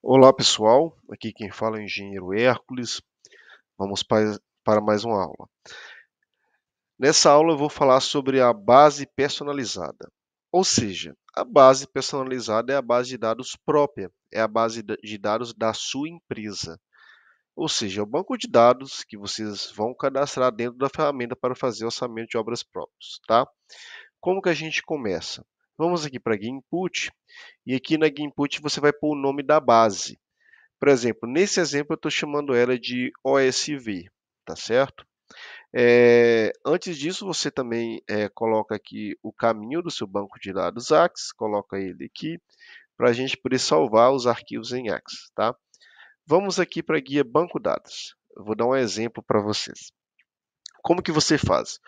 Olá pessoal, aqui quem fala é o engenheiro Hércules. Vamos para mais uma aula. Nessa aula eu vou falar sobre a base personalizada. Ou seja, a base personalizada é a base de dados própria, é a base de dados da sua empresa. Ou seja, é o banco de dados que vocês vão cadastrar dentro da ferramenta para fazer orçamento de obras próprias, tá? Como que a gente começa? Vamos aqui para a Guia Input, e aqui na Guia Input você vai pôr o nome da base. Por exemplo, nesse exemplo eu estou chamando ela de OSV, tá certo? Antes disso, você também coloca aqui o caminho do seu banco de dados Axis, coloca ele aqui, para a gente poder salvar os arquivos em Axis, tá? Vamos aqui para a guia Banco Dados. Eu vou dar um exemplo para vocês. Como que você faz?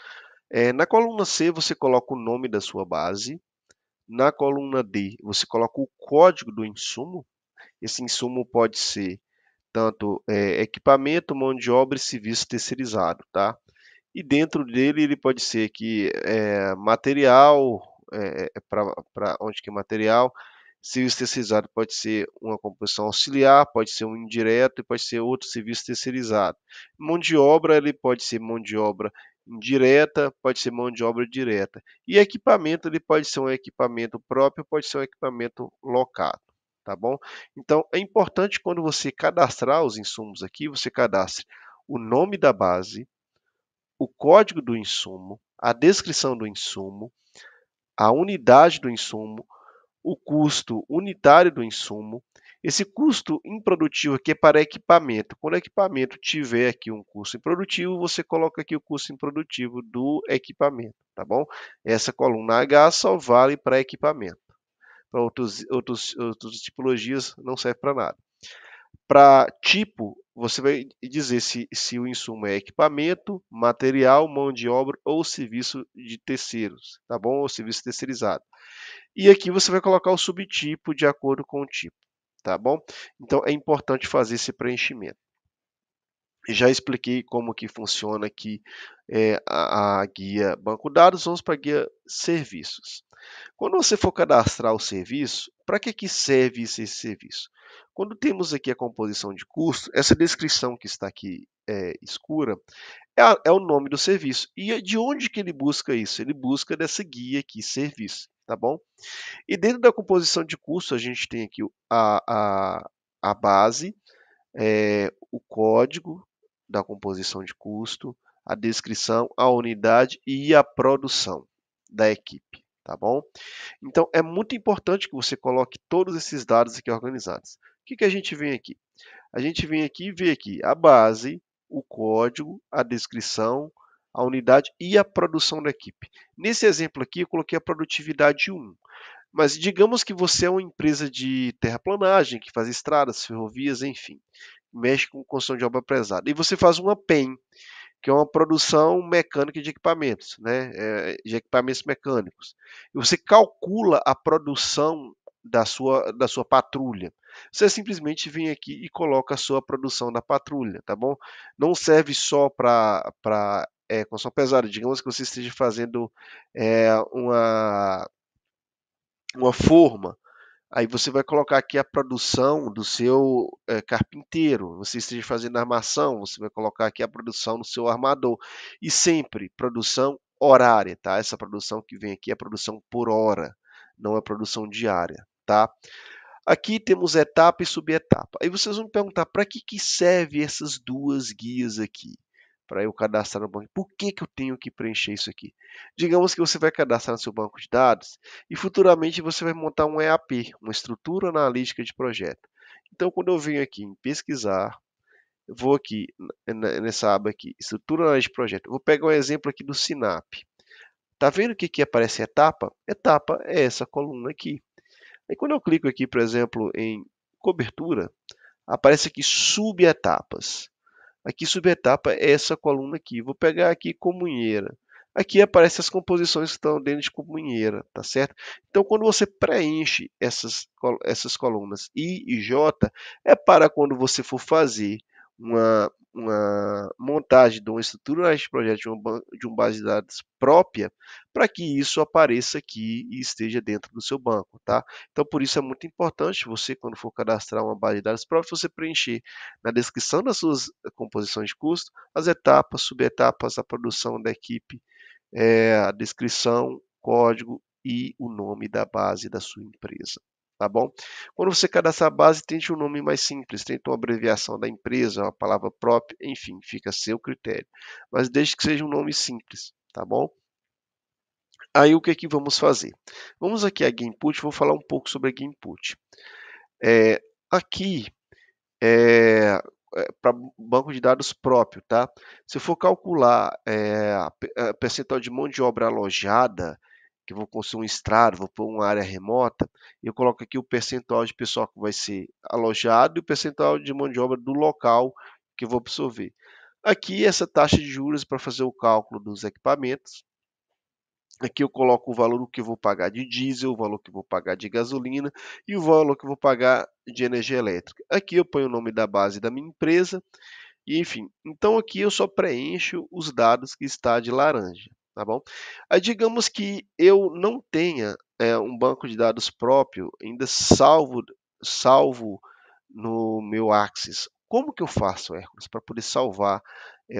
Na coluna C, você coloca o nome da sua base. Na coluna D, você coloca o código do insumo. Esse insumo pode ser tanto equipamento, mão de obra e serviço terceirizado, tá? E dentro dele ele pode ser que material, para onde que é material, serviço terceirizado pode ser uma composição auxiliar, pode ser um indireto e pode ser outro serviço terceirizado. Mão de obra, ele pode ser mão de obra indireta, pode ser mão de obra direta. E equipamento, ele pode ser um equipamento próprio, pode ser um equipamento locado, tá bom? Então, é importante quando você cadastrar os insumos aqui, você cadastre o nome da base, o código do insumo, a descrição do insumo, a unidade do insumo, o custo unitário do insumo. Esse custo improdutivo aqui é para equipamento. Quando o equipamento tiver aqui um custo improdutivo, você coloca aqui o custo improdutivo do equipamento, tá bom? Essa coluna H só vale para equipamento. Para outras tipologias não serve para nada. Para tipo, você vai dizer se o insumo é equipamento, material, mão de obra ou serviço de terceiros, tá bom? Ou serviço terceirizado. E aqui você vai colocar o subtipo de acordo com o tipo, tá bom? Então é importante fazer esse preenchimento. Já expliquei como que funciona aqui a guia Banco Dados, vamos para a guia Serviços. Quando você for cadastrar o serviço, para que serve esse serviço? Quando temos aqui a composição de custo, essa descrição que está aqui escura é o nome do serviço. E de onde que ele busca isso? Ele busca dessa guia aqui, serviço, tá bom? E dentro da composição de custo, a gente tem aqui a base, o código da composição de custo, a descrição, a unidade e a produção da equipe, tá bom? Então, é muito importante que você coloque todos esses dados aqui organizados. O que a gente vem aqui? A gente vem aqui e vê aqui a base, o código, a descrição, a unidade e a produção da equipe. Nesse exemplo aqui, eu coloquei a produtividade 1. Mas digamos que você é uma empresa de terraplanagem, que faz estradas, ferrovias, enfim, mexe com construção de obra pesada. E você faz uma PEM, que é uma produção mecânica de equipamentos, né? De equipamentos mecânicos. E você calcula a produção da sua patrulha. Você simplesmente vem aqui e coloca a sua produção da patrulha, tá bom? Não serve só para construção pesada. Digamos que você esteja fazendo uma forma. Aí você vai colocar aqui a produção do seu carpinteiro. Você esteja fazendo armação, você vai colocar aqui a produção do seu armador. E sempre produção horária, tá? Essa produção que vem aqui é produção por hora, não é produção diária, tá? Aqui temos etapa e subetapa. Aí vocês vão me perguntar, para que serve essas duas guias aqui? Para eu cadastrar no banco. Por que eu tenho que preencher isso aqui? Digamos que você vai cadastrar no seu banco de dados e futuramente você vai montar um EAP, uma estrutura analítica de projeto. Então, quando eu venho aqui em pesquisar, eu vou aqui nessa aba aqui, estrutura analítica de projeto. Eu vou pegar um exemplo aqui do Sinap. Tá vendo o que aparece etapa? Etapa é essa coluna aqui. Aí quando eu clico aqui, por exemplo, em cobertura, aparece aqui subetapas. Aqui subetapa é essa coluna aqui. Vou pegar aqui comunheira. Aqui aparecem as composições que estão dentro de comunheira, tá certo? Então, quando você preenche essas colunas I e J, é para quando você for fazer uma montagem de uma estrutura de projeto de uma base de dados própria para que isso apareça aqui e esteja dentro do seu banco, tá? Então, por isso é muito importante você, quando for cadastrar uma base de dados própria, você preencher na descrição das suas composições de custo as etapas, subetapas, a produção da equipe, a descrição, código e o nome da base da sua empresa. Tá bom? Quando você cadastrar a base, tente um nome mais simples, tente uma abreviação da empresa, uma palavra própria, enfim, fica a seu critério. Mas desde que seja um nome simples, tá bom? Aí o que é que vamos fazer? Vamos aqui a Gainput, vou falar um pouco sobre a Gainput. Aqui é para banco de dados próprio, tá? Se eu for calcular a percentual de mão de obra alojada, que eu vou construir um estrado, vou pôr uma área remota, eu coloco aqui o percentual de pessoal que vai ser alojado e o percentual de mão de obra do local que eu vou absorver. Aqui essa taxa de juros para fazer o cálculo dos equipamentos. Aqui eu coloco o valor que eu vou pagar de diesel, o valor que eu vou pagar de gasolina e o valor que eu vou pagar de energia elétrica. Aqui eu ponho o nome da base da minha empresa e enfim. Então aqui eu só preencho os dados que está de laranja, tá bom? Aí digamos que eu não tenha um banco de dados próprio ainda salvo no meu Axis. Como que eu faço, Hércules, para poder salvar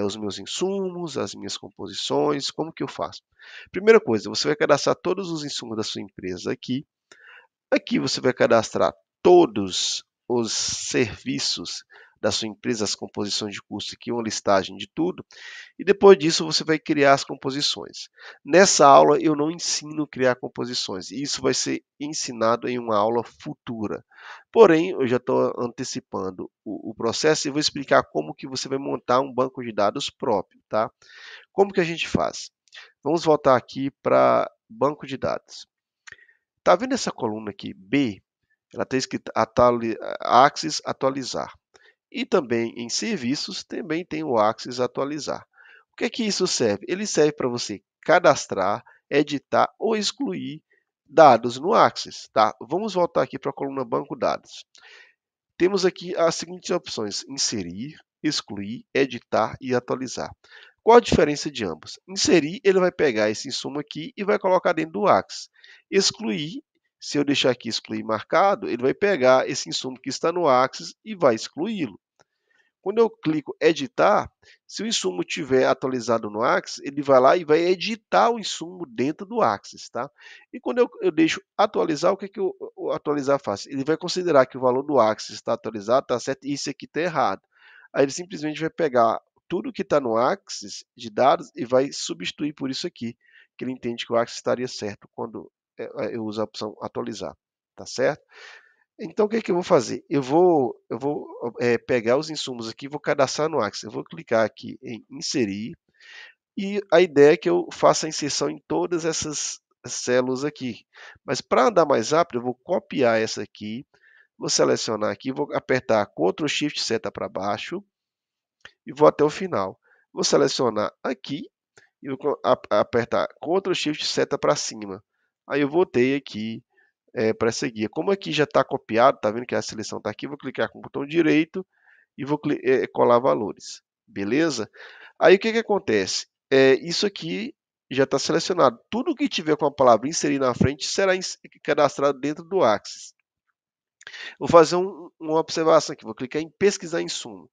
os meus insumos, as minhas composições? Como que eu faço? Primeira coisa, você vai cadastrar todos os insumos da sua empresa aqui. Aqui você vai cadastrar todos os serviços da sua empresa, as composições de custo, aqui uma listagem de tudo, e depois disso você vai criar as composições. Nessa aula eu não ensino a criar composições, isso vai ser ensinado em uma aula futura. Porém, eu já estou antecipando o processo e vou explicar como que você vai montar um banco de dados próprio, tá? Como que a gente faz? Vamos voltar aqui para banco de dados. Tá vendo essa coluna aqui, B? Ela está escrita Axis atualizar. E também em serviços, também tem o Axis atualizar. O que é que isso serve? Ele serve para você cadastrar, editar ou excluir dados no Axis. Tá? Vamos voltar aqui para a coluna banco dados. Temos aqui as seguintes opções: inserir, excluir, editar e atualizar. Qual a diferença de ambos? Inserir, ele vai pegar esse insumo aqui e vai colocar dentro do Axis. Excluir, se eu deixar aqui excluir marcado, ele vai pegar esse insumo que está no Axis e vai excluí-lo. Quando eu clico editar, se o insumo estiver atualizado no Axis, ele vai lá e vai editar o insumo dentro do Axis, tá? E quando eu deixo atualizar, o que, que o atualizar faz? Ele vai considerar que o valor do Axis está atualizado, está certo, e isso aqui está errado. Aí ele simplesmente vai pegar tudo que está no Axis de dados e vai substituir por isso aqui, que ele entende que o Axis estaria certo quando eu uso a opção atualizar, tá certo? Então, o que é que eu vou fazer? Eu vou pegar os insumos aqui, vou cadastrar no Axis. Eu vou clicar aqui em inserir e a ideia é que eu faça a inserção em todas essas células aqui. Mas para andar mais rápido, eu vou copiar essa aqui, vou selecionar aqui, vou apertar Ctrl Shift seta para baixo e vou até o final. Vou selecionar aqui e vou apertar Ctrl Shift seta para cima. Aí eu voltei aqui para essa guia. Como aqui já está copiado, tá vendo que a seleção está aqui, vou clicar com o botão direito e vou colar valores. Beleza? Aí o que, que acontece? Isso aqui já está selecionado. Tudo que tiver com a palavra inserir na frente será cadastrado dentro do Axis. Vou fazer uma observação aqui, vou clicar em pesquisar insumo.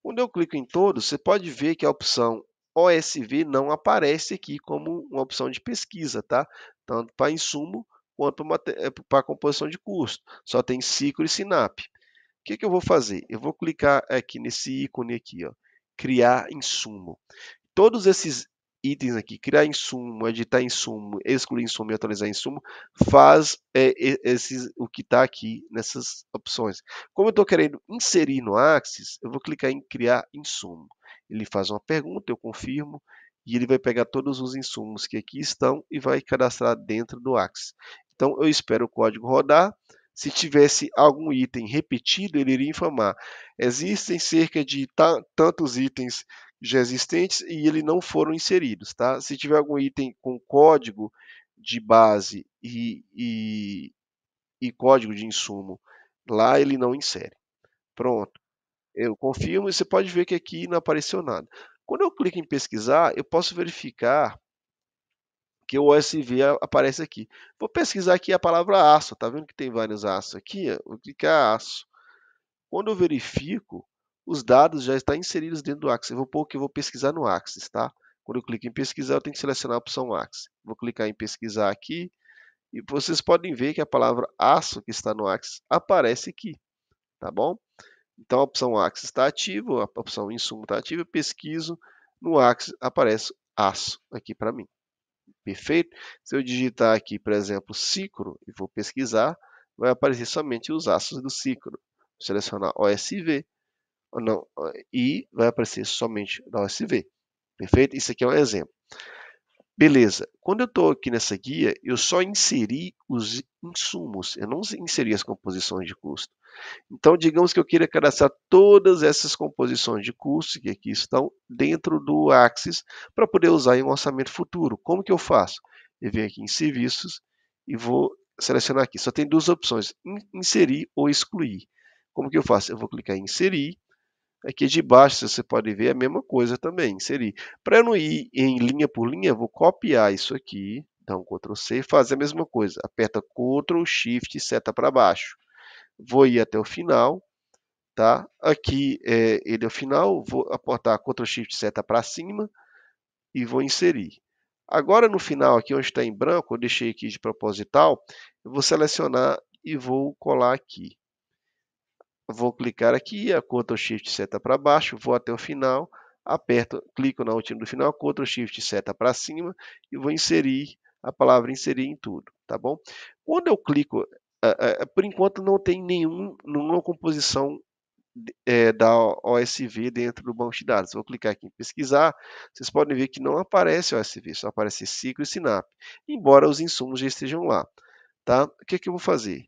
Quando eu clico em todos, você pode ver que a opção OSV não aparece aqui como uma opção de pesquisa, tá? Tanto para insumo quanto para composição de custo. Só tem ciclo e SINAP. O que, que eu vou fazer? Eu vou clicar aqui nesse ícone aqui, ó, criar insumo. Todos esses itens aqui, criar insumo, editar insumo, excluir insumo e atualizar insumo, faz o que está aqui nessas opções. Como eu estou querendo inserir no Axis, eu vou clicar em criar insumo. Ele faz uma pergunta, eu confirmo, e ele vai pegar todos os insumos que aqui estão e vai cadastrar dentro do Axis. Então, eu espero o código rodar. Se tivesse algum item repetido, ele iria informar. Existem cerca de tantos itens já existentes e eles não foram inseridos, tá? Se tiver algum item com código de base e código de insumo, lá ele não insere. Pronto. Eu confirmo e você pode ver que aqui não apareceu nada. Quando eu clico em pesquisar, eu posso verificar que o OSV aparece aqui. Vou pesquisar aqui a palavra aço, tá vendo que tem vários aços aqui? Vou clicar aço. Quando eu verifico, os dados já estão inseridos dentro do Axis. Eu vou pôr que eu vou pesquisar no Axis, tá? Quando eu clico em pesquisar, eu tenho que selecionar a opção Axis. Vou clicar em pesquisar aqui e vocês podem ver que a palavra aço que está no Axis aparece aqui, tá bom? Então a opção Axis está ativa, a opção insumo está ativa, eu pesquiso, no Axis aparece aço aqui para mim. Perfeito? Se eu digitar aqui, por exemplo, ciclo e vou pesquisar, vai aparecer somente os aços do ciclo. Vou selecionar OSV, ou não, e vai aparecer somente da OSV. Perfeito? Isso aqui é um exemplo. Beleza. Quando eu estou aqui nessa guia, eu só inseri os insumos, eu não inseri as composições de custo. Então, digamos que eu queira cadastrar todas essas composições de custo que aqui estão dentro do Axis para poder usar em um orçamento futuro. Como que eu faço? Eu venho aqui em serviços e vou selecionar aqui. Só tem duas opções, inserir ou excluir. Como que eu faço? Eu vou clicar em inserir. Aqui de baixo você pode ver a mesma coisa também, inserir. Para eu não ir em linha por linha, eu vou copiar isso aqui, dar um Ctrl C e fazer a mesma coisa. Aperta Ctrl Shift e seta para baixo. Vou ir até o final, tá? Aqui ele é o final, vou apertar Ctrl Shift seta para cima e vou inserir. Agora no final, aqui onde está em branco, eu deixei aqui de proposital, eu vou selecionar e vou colar aqui. Vou clicar aqui, a Ctrl Shift seta para baixo, vou até o final, aperto, clico na última do final, Ctrl Shift seta para cima e vou inserir a palavra inserir em tudo, tá bom? Quando eu clico, por enquanto não tem nenhuma composição da OSV dentro do banco de dados. Vou clicar aqui em pesquisar, vocês podem ver que não aparece OSV, só aparece ciclo e Sinap, embora os insumos já estejam lá. Tá? O que, que eu vou fazer?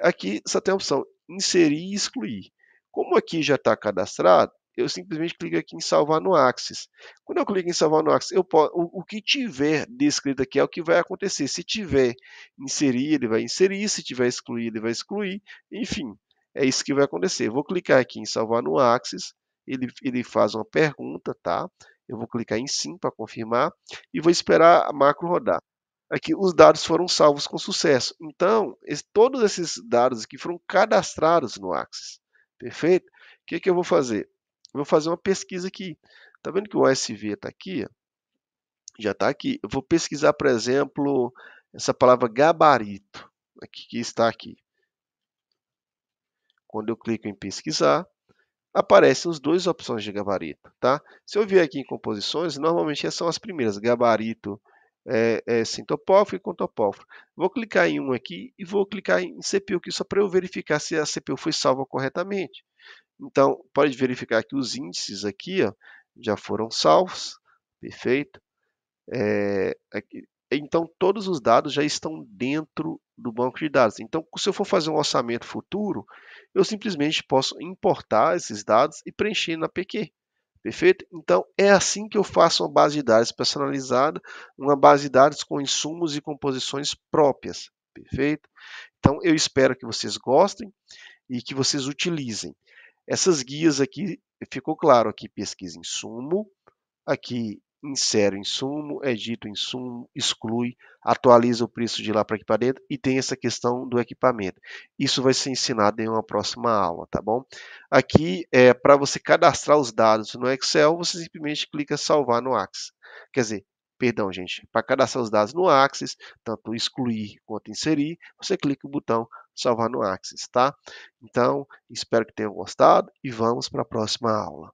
Aqui só tem a opção inserir e excluir. Como aqui já está cadastrado, eu simplesmente clico aqui em salvar no Axis. Quando eu clico em salvar no Axis, o que tiver descrito aqui é o que vai acontecer. Se tiver inserir, ele vai inserir. Se tiver excluir, ele vai excluir. Enfim, é isso que vai acontecer. Eu vou clicar aqui em salvar no Axis. Ele faz uma pergunta, tá? Eu vou clicar em sim para confirmar e vou esperar a macro rodar. Aqui os dados foram salvos com sucesso. Então, todos esses dados aqui foram cadastrados no Axis. Perfeito? O que, que eu vou fazer? Eu vou fazer uma pesquisa aqui. Está vendo que o OSV está aqui? Já está aqui. Eu vou pesquisar, por exemplo, essa palavra gabarito, aqui, que está aqui. Quando eu clico em pesquisar, aparecem as duas opções de gabarito. Tá? Se eu vier aqui em composições, normalmente essas são as primeiras, gabarito sem topógrafo e com topógrafo. Vou clicar em um aqui e vou clicar em CPU aqui só para eu verificar se a CPU foi salva corretamente. Então, pode verificar que os índices aqui já foram salvos, perfeito. Então, todos os dados já estão dentro do banco de dados. Então, se eu for fazer um orçamento futuro, eu simplesmente posso importar esses dados e preencher na PQ. Perfeito? Então, é assim que eu faço uma base de dados personalizada, uma base de dados com insumos e composições próprias. Perfeito? Então, eu espero que vocês gostem e que vocês utilizem. Essas guias aqui, ficou claro aqui, pesquisa insumo, aqui insere o insumo, edita o insumo, exclui, atualiza o preço de lá para aqui para dentro e tem essa questão do equipamento. Isso vai ser ensinado em uma próxima aula, tá bom? Aqui, para você cadastrar os dados no Excel, você simplesmente clica salvar no Axis. Quer dizer, perdão, gente, para cadastrar os dados no Axis, tanto excluir quanto inserir, você clica o botão salvar no Axis, tá? Então, espero que tenham gostado e vamos para a próxima aula.